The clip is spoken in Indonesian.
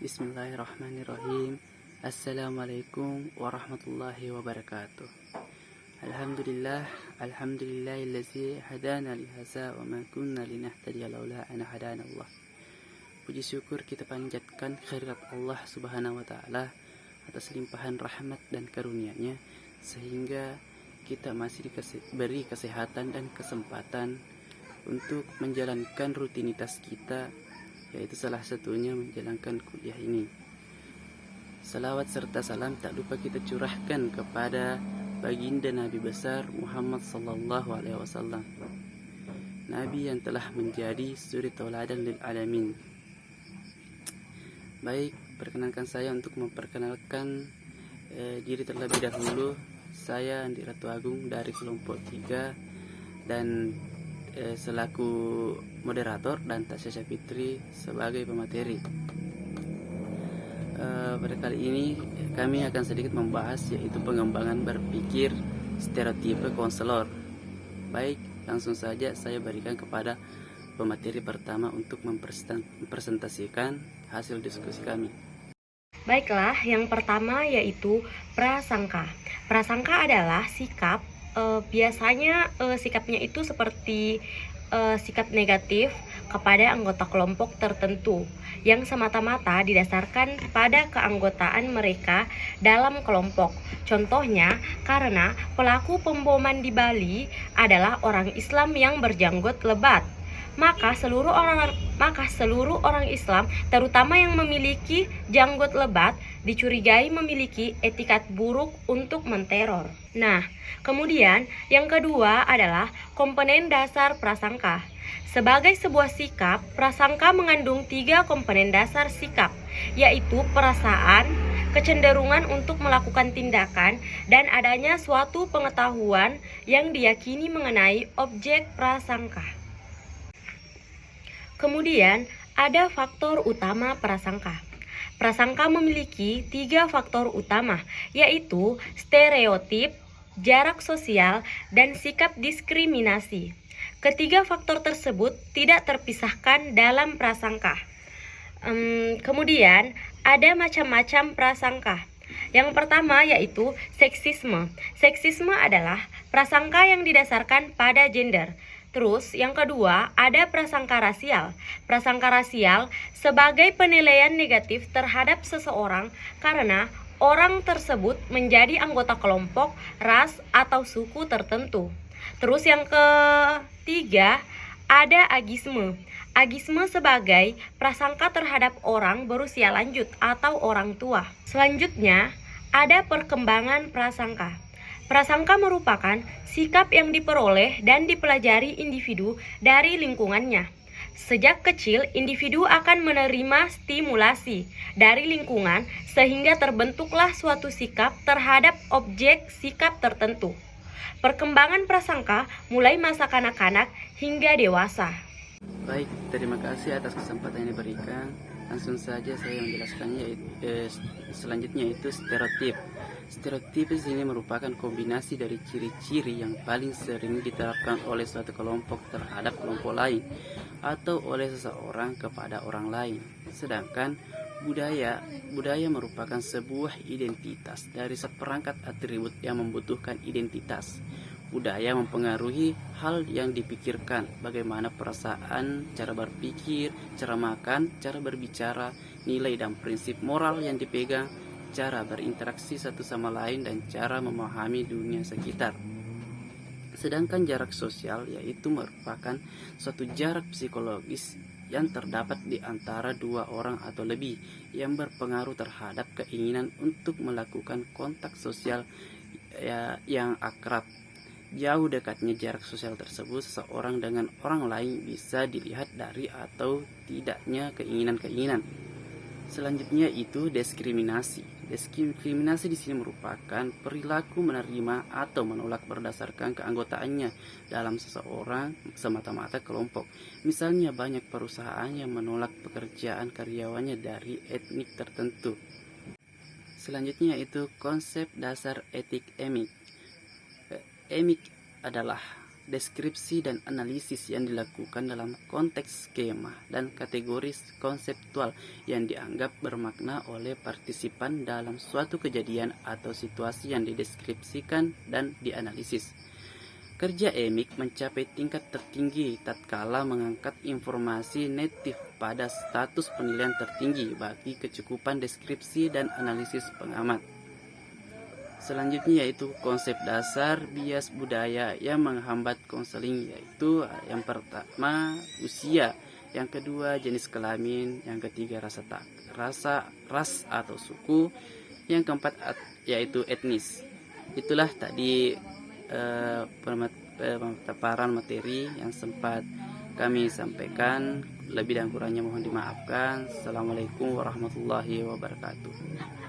Bismillahirrahmanirrahim. Assalamualaikum warahmatullahi wabarakatuh. Alhamdulillahillazi hadana lihasa wa ma kunna linahtadiya laula an hadana Allah. Puji syukur kita panjatkan kehadirat Allah Subhanahu wa taala atas limpahan rahmat dan karunia-Nya sehingga kita masih diberi kesehatan dan kesempatan untuk menjalankan rutinitas kita, yaitu salah satunya menjalankan kuliah ini. Salawat serta salam tak lupa kita curahkan kepada baginda Nabi besar Muhammad sallallahu alaihi wasallam, Nabi yang telah menjadi suri tauladan lil alamin. Baik, perkenankan saya untuk memperkenalkan diri terlebih dahulu. Saya Andi Ratu Agung dari kelompok 3 dan selaku moderator dan Tasya Fitri sebagai pemateri. Pada kali ini kami akan sedikit membahas yaitu pengembangan berpikir stereotipe konselor. Baik, langsung saja saya berikan kepada pemateri pertama untuk mempresentasikan hasil diskusi kami. Baiklah, yang pertama yaitu prasangka. Prasangka adalah sikap. Biasanya sikapnya itu seperti sikap negatif kepada anggota kelompok tertentu yang semata-mata didasarkan pada keanggotaan mereka dalam kelompok. Contohnya, karena pelaku pemboman di Bali adalah orang Islam yang berjanggut lebat, maka seluruh orang Islam, terutama yang memiliki janggut lebat, dicurigai memiliki etikat buruk untuk menteror. Nah, kemudian yang kedua adalah komponen dasar prasangka. Sebagai sebuah sikap, prasangka mengandung 3 komponen dasar sikap, yaitu perasaan, kecenderungan untuk melakukan tindakan, dan adanya suatu pengetahuan yang diyakini mengenai objek prasangka. Kemudian ada faktor utama prasangka. Prasangka memiliki 3 faktor utama, yaitu stereotip, jarak sosial, dan sikap diskriminasi. Ketiga faktor tersebut tidak terpisahkan dalam prasangka. Kemudian ada macam-macam prasangka. Yang pertama yaitu seksisme. Seksisme adalah prasangka yang didasarkan pada gender. Terus yang kedua ada prasangka rasial. Prasangka rasial sebagai penilaian negatif terhadap seseorang karena orang tersebut menjadi anggota kelompok, ras, atau suku tertentu. Terus yang ketiga ada agisme. Agisme sebagai prasangka terhadap orang berusia lanjut atau orang tua. Selanjutnya ada perkembangan prasangka. Prasangka merupakan sikap yang diperoleh dan dipelajari individu dari lingkungannya. Sejak kecil, individu akan menerima stimulasi dari lingkungan sehingga terbentuklah suatu sikap terhadap objek sikap tertentu. Perkembangan prasangka mulai masa kanak-kanak hingga dewasa. Baik, terima kasih atas kesempatan yang diberikan. Langsung saja saya menjelaskannya. Selanjutnya itu stereotip. Stereotip di sini merupakan kombinasi dari ciri-ciri yang paling sering diterapkan oleh suatu kelompok terhadap kelompok lain atau oleh seseorang kepada orang lain. Sedangkan budaya merupakan sebuah identitas dari seperangkat atribut yang membutuhkan identitas. Budaya mempengaruhi hal yang dipikirkan, bagaimana perasaan, cara berpikir, cara makan, cara berbicara, nilai dan prinsip moral yang dipegang, cara berinteraksi satu sama lain, dan cara memahami dunia sekitar. Sedangkan jarak sosial yaitu merupakan suatu jarak psikologis yang terdapat di antara 2 orang atau lebih yang berpengaruh terhadap keinginan untuk melakukan kontak sosial yang akrab. Jauh dekatnya jarak sosial tersebut seseorang dengan orang lain bisa dilihat dari atau tidaknya keinginan-keinginan. Selanjutnya itu diskriminasi. Diskriminasi di sini merupakan perilaku menerima atau menolak berdasarkan keanggotaannya dalam seseorang semata-mata kelompok. Misalnya banyak perusahaan yang menolak pekerjaan karyawannya dari etnik tertentu. Selanjutnya itu konsep dasar etik emik. Emik adalah deskripsi dan analisis yang dilakukan dalam konteks skema dan kategori konseptual yang dianggap bermakna oleh partisipan dalam suatu kejadian atau situasi yang dideskripsikan dan dianalisis. Kerja EMIC mencapai tingkat tertinggi tatkala mengangkat informasi native pada status penilaian tertinggi bagi kecukupan deskripsi dan analisis pengamat. Selanjutnya yaitu konsep dasar bias budaya yang menghambat konseling, yaitu yang pertama usia, yang kedua jenis kelamin, yang ketiga ras atau suku, yang keempat yaitu etnis. Itulah tadi pemaparan materi yang sempat kami sampaikan. Lebih dan kurangnya mohon dimaafkan. Assalamualaikum warahmatullahi wabarakatuh.